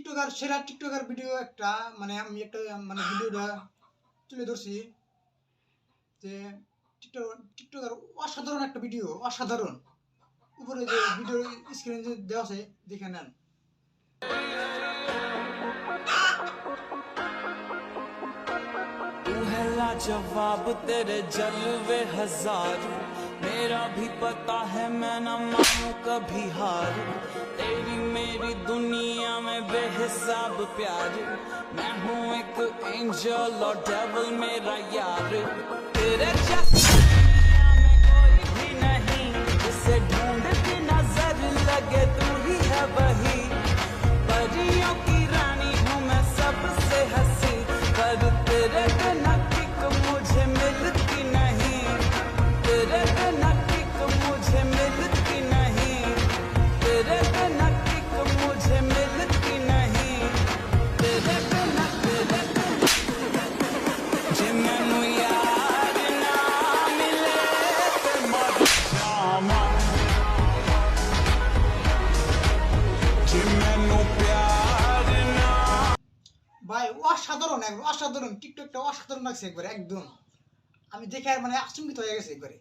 TikToker সেরা TikToker video একটা মানে আমি একটা মানে ভিডিওটা তুলে ধরছি যে টিকটকার অসাধারণ একটা ভিডিও, অসাধারণ। উপরে যে ভিডিও স্ক্রিনে যে দেওয়া আছে দেখে নেন। तू है लाजवाब तेरे जलवे हजार, मेरा भी पता है मैं न मानूं कभी हार। तेरी मेरी दुनिया में बेहिसाब प्यार, मैं हूँ एक एंजल और डेविल मेरा यार। तेरे जैसा दुनिया में कोई भी नहीं, जिसे ढूंढती नजर लगे तू ही है वही। परियों की रानी हूँ मैं सबसे हंसी, पर तेरे बिना किक मुझे मिलती नहीं। तेरे बिना किक मुझे मिलती नहीं। तेरे बिना किक मुझे मिलती नहीं। तेरे बिना जे मैनू यार ना मिले ते मर जावां। जे मैनू प्यार ना ভাই অসাধারণ, একবার অসাধারণ। টিকটকটা অসাধারণ লাগছে একবার, একদম। আমি দেখে আর মানে আচমকিত হয়ে গেছে একবারে।